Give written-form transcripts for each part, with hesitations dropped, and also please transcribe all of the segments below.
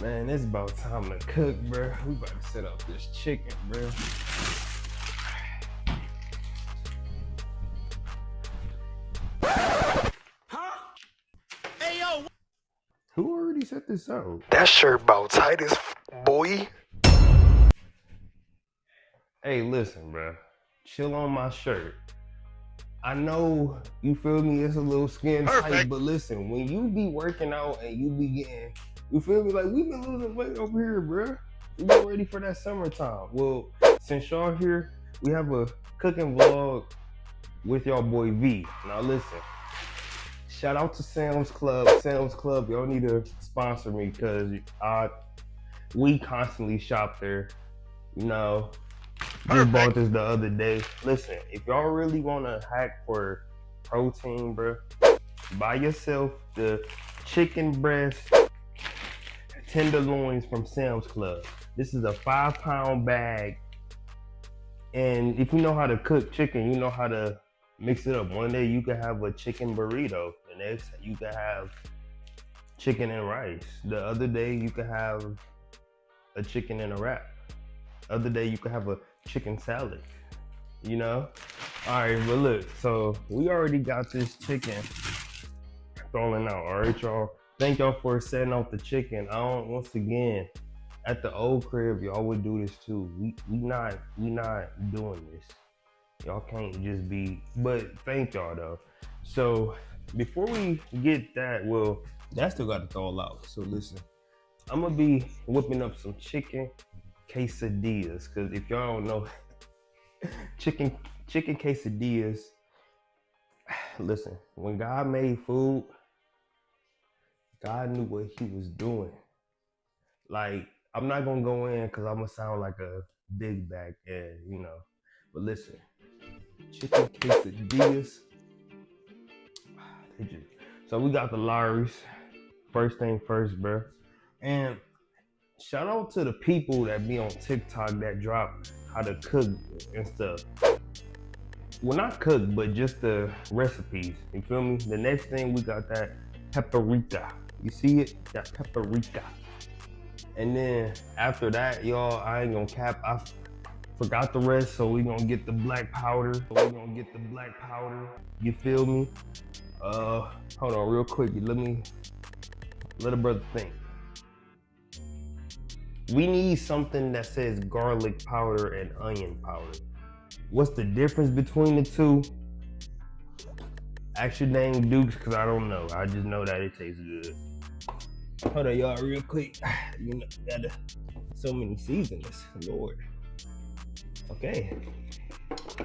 Man, it's about time to cook, bro. We about to set up this chicken, bro. Huh? Hey, yo. Who already set this out? That shirt about tight as boy. Hey, listen, bro. Chill on my shirt. I know, you feel me, it's a little skin tight, but listen, when you be working out and you be getting, you feel me, like we been losing weight over here, bro. We been ready for that summertime. Well, since y'all here, we have a cooking vlog with y'all boy V. Now listen, shout out to Sam's Club. Sam's Club, y'all need to sponsor me because we constantly shop there. You know, just bought this the other day. Listen, if y'all really want to hack for protein, bro, buy yourself the chicken breast tenderloins from Sam's Club. This is a 5-pound bag. And if you know how to cook chicken, you know how to mix it up. One day you can have a chicken burrito. The next you can have chicken and rice. The other day you can have a chicken and a wrap. Other day you could have a chicken salad, you know? All right, but look, so we already got this chicken thrown out, all right, y'all? Thank y'all for setting out the chicken. Once again, at the old crib, y'all would do this too. We not doing this. Y'all can't just be, but thank y'all though. So before we get that, well, that still got to thaw out. So listen, I'm gonna be whipping up some chicken quesadillas, because if y'all don't know, chicken quesadillas, listen, when God made food, God knew what he was doing. Like, I'm not gonna go in because I'm gonna sound like a big bag head, you know, but listen, chicken quesadillas, so we got the Lawry's, first thing first, bro. And shout out to the people that be on TikTok that drop how to cook and stuff. Well, not cook, but just the recipes. You feel me? The next thing we got that paprika. You see it? That paprika. And then after that, y'all, I ain't gonna cap. I forgot the rest, so we gonna get the black powder. You feel me? Hold on real quick. Let a brother think. We need something that says garlic powder and onion powder. What's the difference between the two? Ask your dang Dukes, because I don't know. I just know that it tastes good. Hold on, y'all, real quick. You know, got so many seasons, Lord. Okay.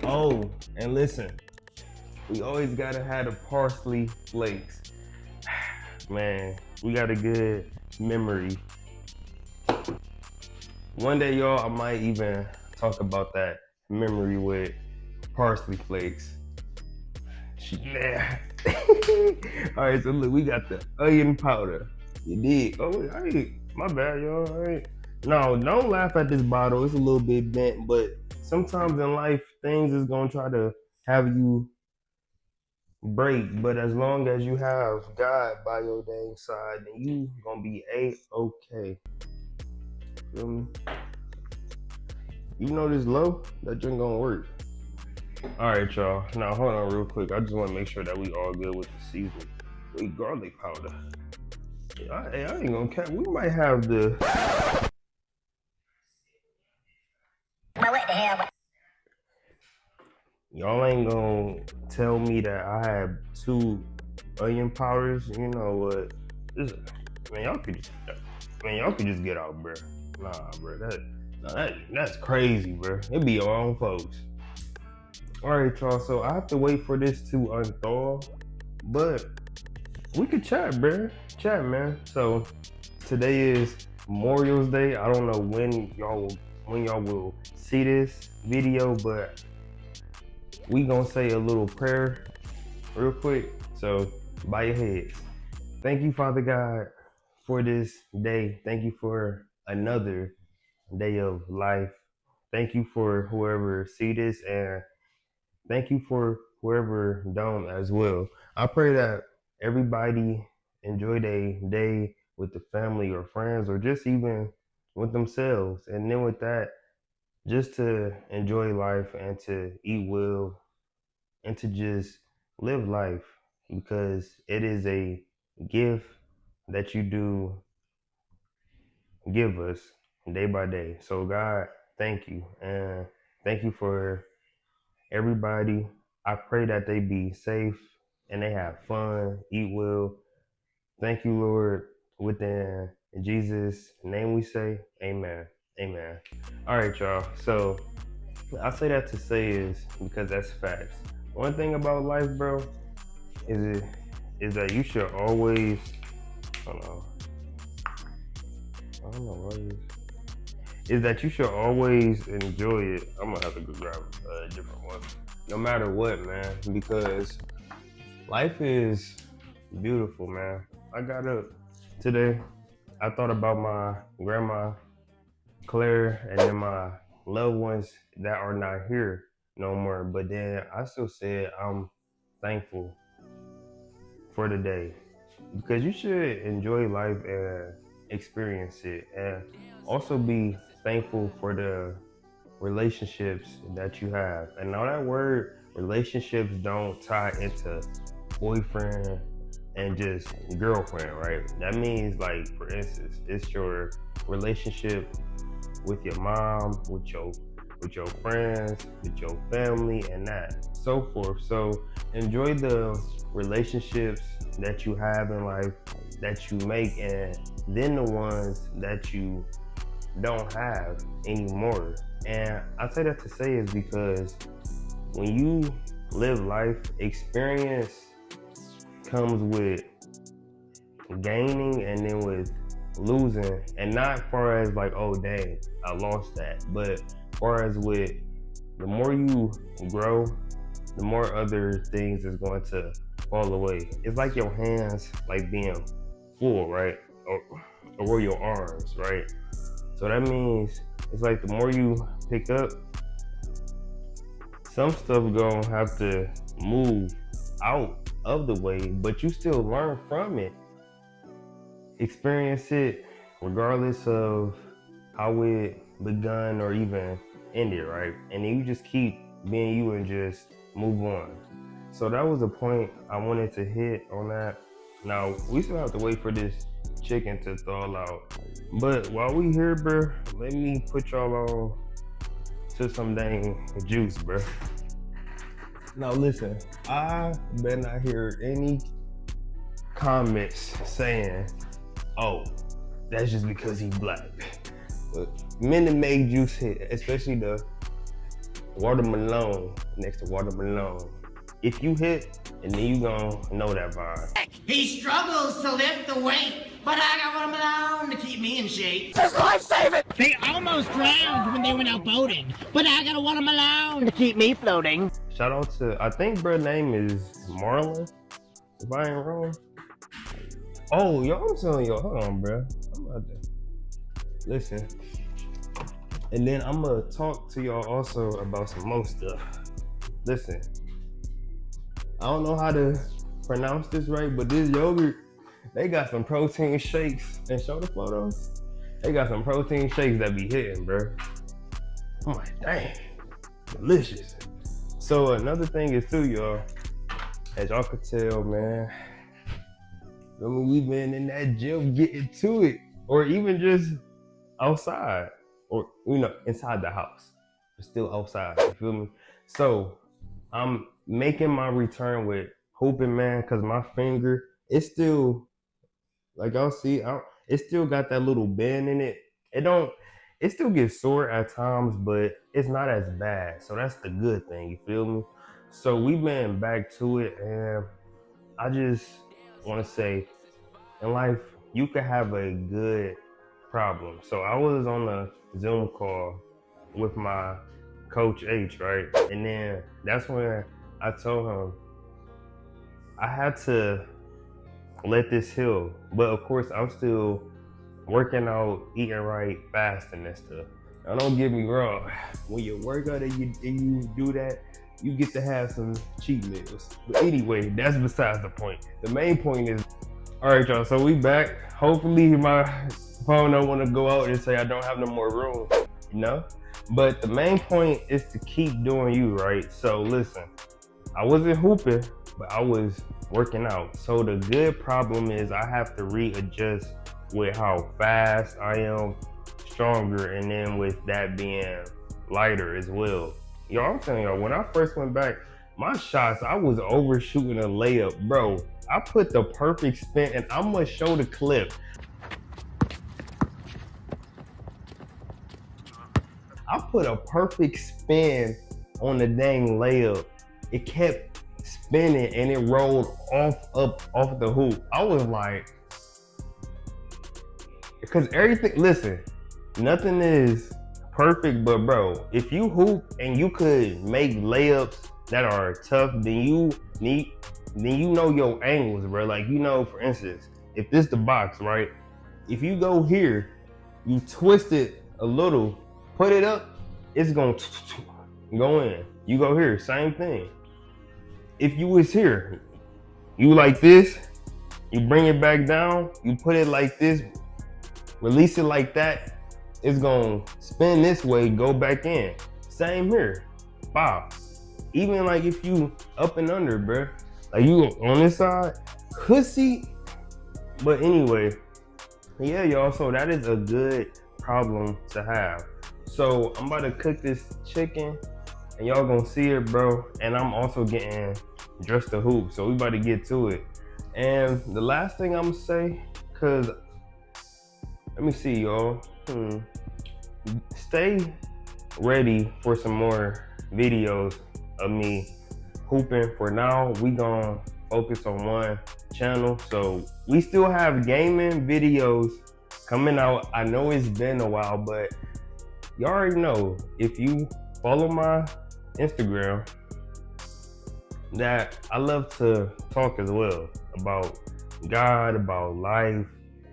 Oh, and listen, we always gotta have the parsley flakes. Man, we got a good memory. One day, y'all, I might even talk about that memory with parsley flakes. Yeah. All right, so look, we got the onion powder. You dig? Oh, my bad, y'all. All right. No, don't laugh at this bottle. It's a little bit bent, but sometimes in life, things is gonna try to have you break. But as long as you have God by your dang side, then you gonna be A-okay. Feel me? You know this low, that drink gonna work. All right, y'all. Now hold on real quick. I just want to make sure that we all good with the season. We garlic powder. I ain't gonna cap. We might have the. Now what the hell? Y'all ain't gonna tell me that I have 2 onion powders. You know what? Man, y'all could just get out, bro. Nah, bro. That's crazy, bro. It be your own folks. All right, y'all. So I have to wait for this to unthaw, but we could chat, bro. Chat, man. So today is Memorial's Day. I don't know when y'all will see this video, but we gonna say a little prayer real quick. So bow your heads. Thank you, Father God, for this day. Thank you for another day of life. Thank you for whoever see this, and thank you for whoever don't as well. I pray that everybody enjoy their day with the family or friends, or just even with themselves. And then with that, just to enjoy life and to eat well and to just live life, because it is a gift that you do give us day by day. So God, thank you. And thank you for everybody. I pray that they be safe and they have fun, eat well. Thank you, Lord. Within Jesus' name we say, amen. Amen. All right, y'all. So I say that to say is because that's facts. One thing about life, bro, is that you should always, hold on. I don't know what it is that you should always enjoy it. I'm gonna have to go grab a different one. No matter what, man, because life is beautiful, man. I got up today. I thought about my grandma, Claire, and then my loved ones that are not here no more. But then I still said I'm thankful for the day, because you should enjoy life and experience it, and also be thankful for the relationships that you have. And now that word relationships don't tie into boyfriend and just girlfriend, right? That means, like, for instance, it's your relationship with your mom, with your friends, with your family, and that so forth. So enjoy the relationships that you have in life, that you make, and then the ones that you don't have anymore. And I say that to say is because when you live life, experience comes with gaining and then with losing, and not far as like, oh dang, I lost that, but far as with the more you grow, the more other things is going to fall away. It's like your hands like being full, right? Or your arms, right? So that means it's like the more you pick up, some stuff gonna have to move out of the way, but you still learn from it, experience it, regardless of how it begun or even ended, right? And then you just keep being you and just move on. So that was the point I wanted to hit on that. Now, we still have to wait for this chicken to thaw out. But while we here, bro, let me put y'all on to some dang juice, bro. Now listen, I better not hear any comments saying, oh, that's just because he's black. But Minute Maid juice hit, especially the watermelon next to watermelon. If you hit, and then you gonna know that vibe. He struggles to lift the weight, but I got what I'm alone to keep me in shape. That's life-saving. They almost drowned when they went out boating, but I gotta want them alone to keep me floating. Shout out to, I think bro name is Marlon, if I ain't wrong. Oh, yo, I'm telling y'all, hold on, bro. I'm about to listen. And then I'm gonna talk to y'all also about some more stuff. Listen, I don't know how to pronounce this right, but this yogurt, they got some protein shakes. And show the photos. They got some protein shakes that be hitting, bro. I'm like, dang, delicious. So another thing is too, y'all, as y'all could tell, man, I mean, we've been in that gym getting to it, or even just outside, or, you know, inside the house, but still outside, you feel me? So I'm making my return with hooping, man, because my finger, it's still, like y'all see, it still got that little bend in it. It still gets sore at times, but it's not as bad. So that's the good thing, you feel me? So we've been back to it, and I just want to say, in life, you could have a good problem. So I was on a Zoom call with my coach H, right? And then that's when I told him I had to let this heal. But of course, I'm still working out, eating right, fasting and stuff. Now don't get me wrong, when you work out and you do that, you get to have some cheat meals. But anyway, that's besides the point. The main point is All right, y'all, so we back. Hopefully my phone don't want to go out and say I don't have no more room, you know? But the main point is to keep doing you, right? So listen, I wasn't hooping, but I was working out. So the good problem is I have to readjust with how fast I am, stronger, and then with that being lighter as well. Y'all, I'm telling y'all, when I first went back, my shots, I was overshooting a layup, bro. I put the perfect spin, and I'm gonna show the clip. I put a perfect spin on the dang layup. It kept spinning and it rolled off the hoop. I was like, because everything, listen, nothing is perfect, but bro, if you hoop and you could make layups that are tough, then you know your angles, bro. Like, you know, for instance, if this the box, right? If you go here, you twist it a little, put it up, it's gonna go in. You go here, same thing. If you was here, you like this, you bring it back down, you put it like this, release it like that, it's gonna spin this way, go back in. Same here, wow. Even like if you up and under, bro, like you on this side, pussy. But anyway, yeah, y'all, so that is a good problem to have. So I'm about to cook this chicken and y'all gonna see it, bro. And I'm also getting dressed to hoop, so we about to get to it. And the last thing I'm gonna say, cause let me see, y'all. Stay ready for some more videos of me hooping. For now, we gonna focus on one channel. So we still have gaming videos coming out. I know it's been a while, but you already know, if you follow my Instagram, that I love to talk as well about God, about life,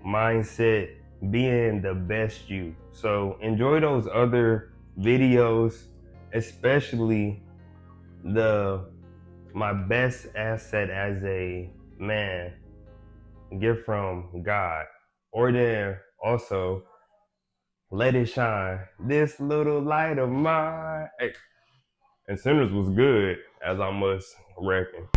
mindset, being the best you. So enjoy those other videos, especially my best asset as a man, gift from God. Or then also, let it shine, this little light of mine. Hey. And Sinners was good, as I must reckon.